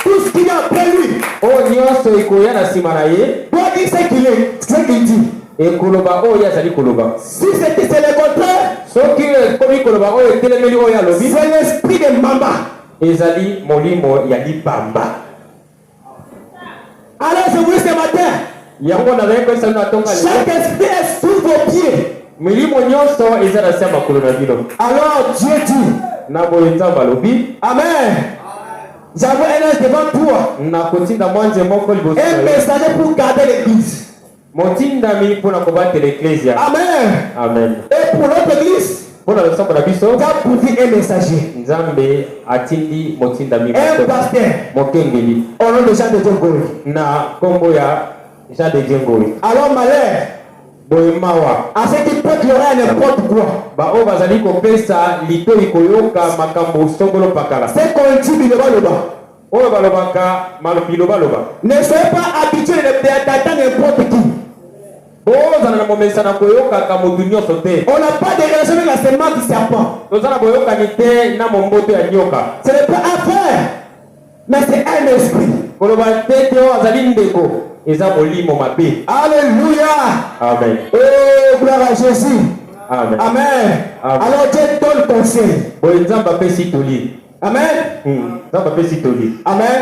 Tout ce qu'il y a après lui, oyo nyonso ekoya na nsima na ye doit dire ce qu'il est, ce qu'il dit. ekoloba oyo azali koloba. Si c'est le contraire, soki ekomi koloba oyo etelemeli oyo alobi c'est l'esprit de Mamba. ezali molimo ya libamba. Alors je vous dis ce matin, yango nazali koyesa bino atonga lelo chaque esprit est sous vos pieds. milimo nyonso eza na se ya makolo na bino. Alors Dieu dit, na boye nzambe alobi Amen. J'avoue un ange devant toi, nakotinda mwanze moko liboso un na yo messager pour garder l'église. motindami mpona kobatela eklesia. Amen. Amen. Et pour notre église, mpona losambo na biso tu as pourvu un messager, nzambe atindi motindami un pasteur, mokengeli au nom de Jean de Dieu Ngoi. na nkombo ya Jean de Dieu Ngoi. Alors malheur boye mawa à ceux qui prêtent l'oreille à n'importe quoi. baoyo bazali kopesa litoi koyoka makambo songolo pakala C'est qu'on dit biloba. oyo balobaka bilobaloba. Ne soyez pas habitués d'attendre n'importe qui. On n'a pas de relation avec la semence du serpent. Ce n'est pas un frère, mais c'est un esprit. Alléluia. Amen. Oh, gloire à Jésus. Amen. Amen. Alors Dieu donne conseil. Amen. Amen.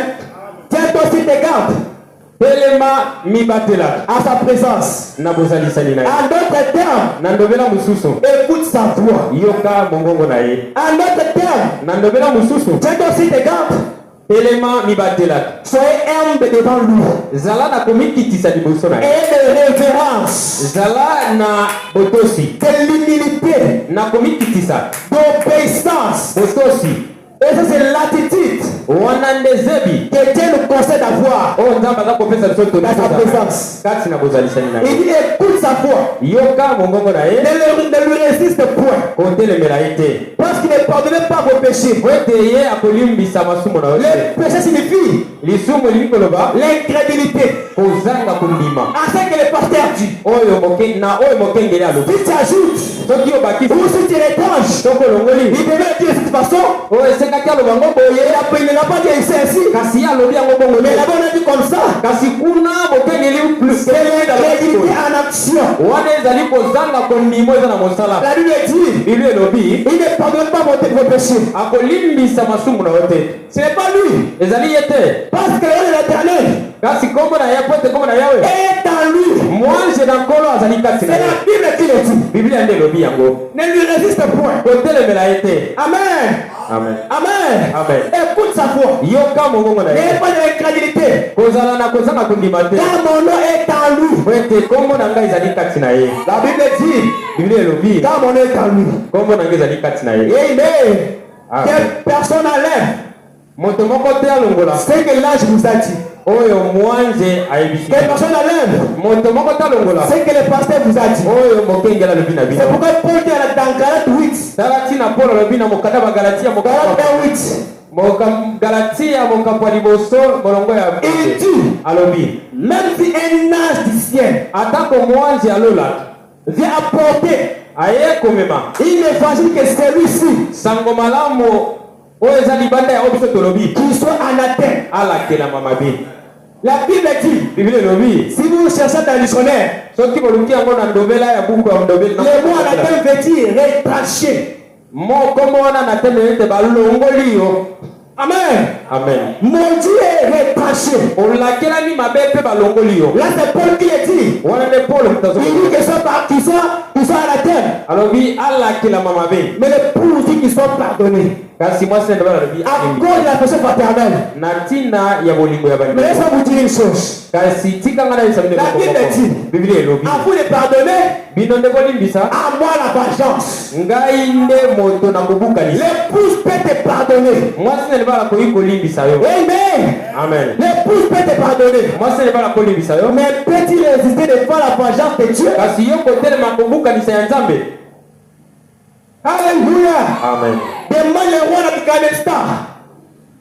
Dieu aussi te garde à sa présence. En d'autres termes, écoute sa voix. En d'autres termes, Dieu aussi te garde. Soyez humble devant lui. Et de révérence. De l'humilité. D'obéissance. Et ça, c'est l'attitude que Dieu nous conseille d'avoir dans sa présence. Il dit écoute sa voix. Ne lui résiste point. Parce qu'il ne pardonne pas vos péchés. Le péché signifie l'incrédulité. Afin que le pasteur dit, si tu ajoutes ou si tu rétranches, il devait dire de cette façon. Il n'a pas dit ici ainsi. Mais là-bas on a dit comme ça. C'est l'incrédulité en action. La Bible dit, il ne pardonne pas vos péchés. Ce n'est pas lui. Parce que l'Éternel est en lui. C'est la Bible qui le dit. Ne lui résiste point. Amen. Amen. Amen. Amen. Écoute sa voix. N'ayez pas d'incrédulité. Car mon nom est en lui. La Bible dit, car mon nom est en lui. Amen. Que personne n'enlève ce que l'âge vous a dit. Que personne n'enlève ce que le pasteur vous a dit. C'est pourquoi Paul dit dans Galates 8. Il dit, même si un âge du ciel vient apporter une évangile que celui-ci qui soit anathème. La Bible dit, si vous cherchez dans le dictionnaire, le mot anathème veut dire retranché. Amen. Amen. Mon Dieu est retranché. Là c'est Paul qui le dit. Il dit qu'ils soient anathème. Mais l'épouse dit qu'ils sont pardonnés. À cause de la personne paternelle. Mais laisse-moi vous dire une chose. La Bible dit, à vous de pardonner, à moi la vengeance. L'épouse peut te pardonner. Amen. L'épouse peut te pardonner. Mais peut-il résister devant la vengeance de Dieu? Alléluia. Amen. Demande le roi d'Afghanistan.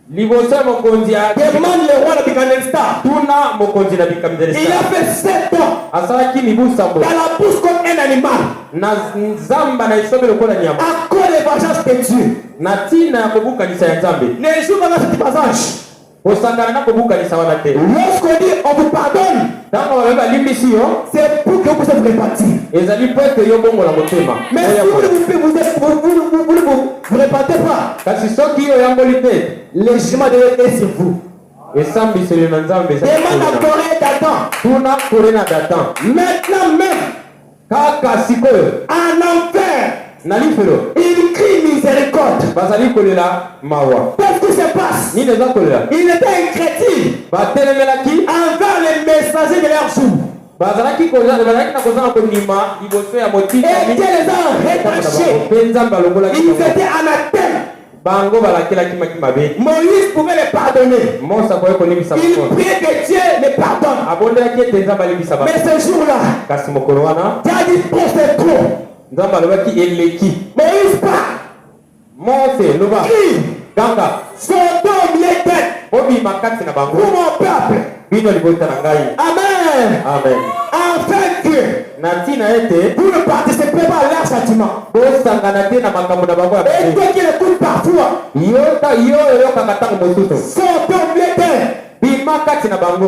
Demande le roi d'Afghanistan. Il a fait 7 ans dans la bouche comme un animal. À cause de la vengeance de Dieu. Ne joue pas dans cette passage. Lorsqu'on dit on vous pardonne, c'est pour que vous puissiez vous répartir. Mais si vous ne vous répartez pas, le jugement devait être sur vous. Demande à Corée d'Adam. Maintenant même, en enfer, il crie miséricorde. Qu'est-ce qui se passe? Il était incrédule envers les messagers de leur jour. Et Dieu les a retranchés. Ils étaient anathèmes. Moïse pouvait les pardonner. Il priait que Dieu les pardonne. Mais ce jour-là, Dieu a dit trop, c'est trop. Moïse part. Crie. Sodome les têtes pour mon peuple. Amen. Amen. Afin que vous ne participez pas à leurs sentiments. Et toi qui l'écoutes parfois, sont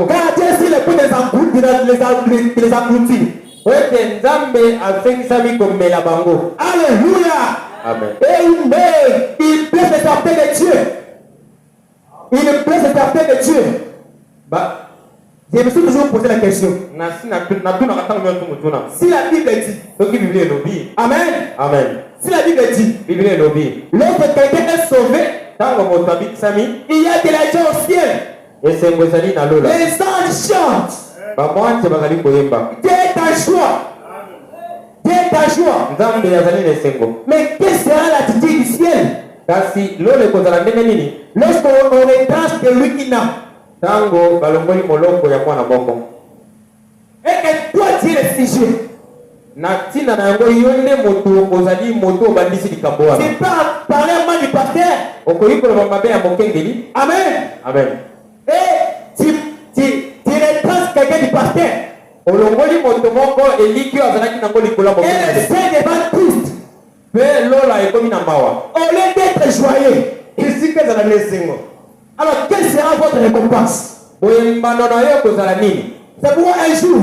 car Dieu c'est le coup des engloutis. Alléluia. Amen. Et il blesse les orteils de Dieu. Il blesse les orteils de Dieu. Je me suis toujours posé la question. Si la Bible dit, Amen. Amen. Si la Bible dit, lorsque quelqu'un est sauvé, il y a de la joie au ciel. Les anges chantent. Dieu est en joie. Dieu est en joie. Mais quelle sera l'attitude du ciel lorsqu'on retranche de lui qui n'a? Et que toi tu es le sujet. Tu parles parlement du pasteur. Amen. Amen. Et tu retranches quelqu'un du pasteur. Et le saint devant Christ. Au lieu d'être joyeux. Alors quelle sera votre récompense? C'est pourquoi un jour,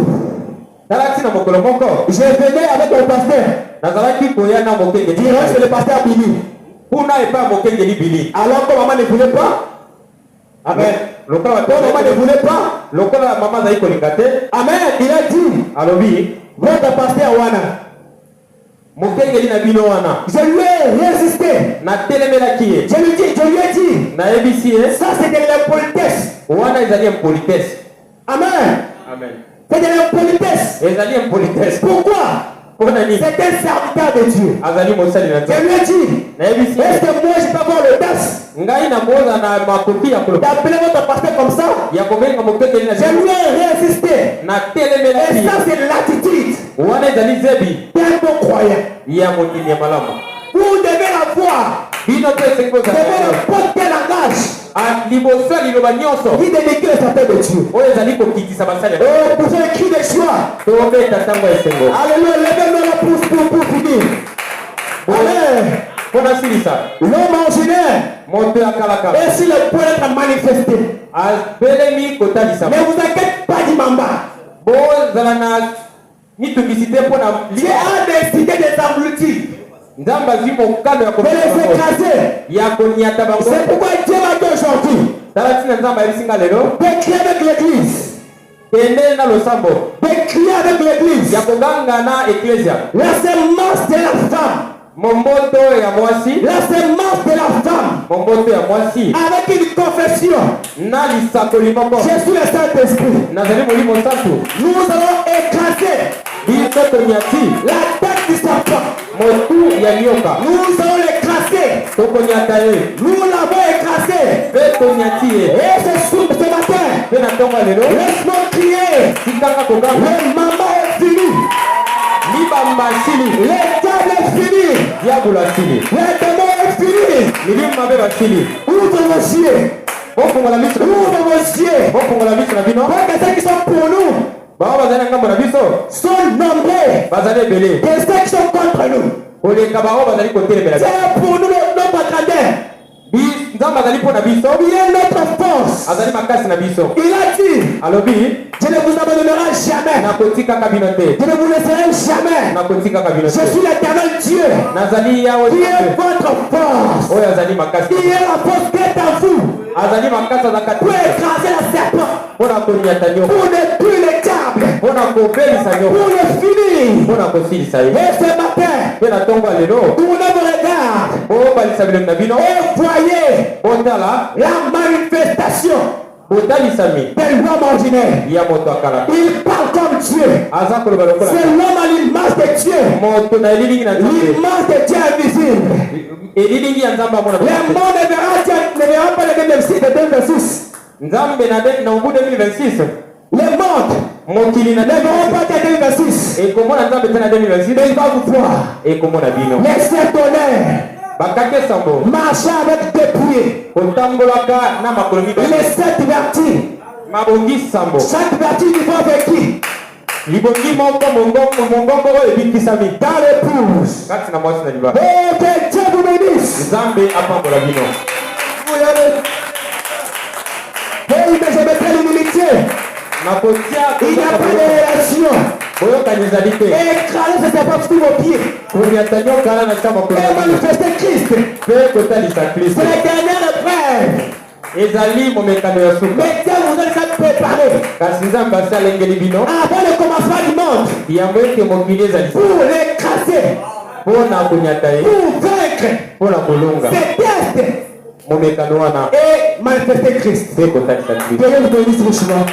je venais avec le pasteur. Direct c'est le pasteur Billy. Alors que maman ne voulait pas. Amen. Maman ne voulait pas. Amen. Il a dit, votre pasteur Wana. Je lui ai résisté. Je lui ai dit, ça c'est de l'impolitesse. Amen. C'est de l'impolitesse. Pourquoi? C'est un serviteur de Dieu. Je lui ai dit, est-ce que moi je peux avoir l'audace d'appeler votre pasteur comme ça? Je lui ai résisté. Et ça c'est l'attitude d'un bon croyant. Vous devez l'avoir. Vous devez le porter langage. Qui dénigre le serviteur de Dieu. Oh, pour faire un cri de joie. Alléluia, levez-nous la pousse pour finir. Amen. L'homme ordinaire. Et si le point est manifesté. Ne vous inquiétez pas d'Imamba. Dieu a décidé de s'engloutir. De les écraser. C'est pourquoi Dieu m'a dit aujourd'hui de crier avec l'église. De crier avec l'église. La semence de la femme. La semence de la femme. Avec une confession. Je suis le Saint-Esprit. Nous allons écraser la tête du serpent. Nous allons l'écraser. Nous l'avons écrasé. Et ce matin, laisse-moi crier. Le maman est fini. Le diable est fini. Le démon est fini. Ouvre vos yeux. Ouvre vos yeux. Parce que ceux qui sont pour nous sont nombreux. Et ceux qui sont contre nous. C'est pour nous notre grandeur. Il est notre force. Il a dit, je ne vous abandonnerai jamais. Je ne vous laisserai jamais. Je suis l'éternel Dieu qui est votre force. Il est la force qui est en vous pour écraser la serpent, pour détruire les diables, pour le finir. Et ce matin, tournez vos regards et voyez la manifestation de l'homme ordinaire. Il parle comme Dieu. C'est l'homme à l'image de Dieu. L'image de Dieu invisible. Le monde ne verra pas le 2026. Le monde ne verra pas le 2026. Mais il va vous voir. Les sept honneurs. Marcher avec deux pieds. Les sept vertus. Chaque vertu du vent avec qui? libongi moko mongongo ebikisami dans l'épouse. kati na mwasi na libala. Oh, que Dieu vous bénisse. Nzambe apambola bino. Hey, mais je mettrai l'humilité. Il n'y a pas de relation. Écraser, c'est pas sous vos pieds. Et manifester Christ. C'est la dernière épreuve. Mais Dieu vous a déjà préparé avant le commencement du monde pour l'écraser, pour vaincre ces tests et manifester Christ. Que Dieu vous bénisse richement.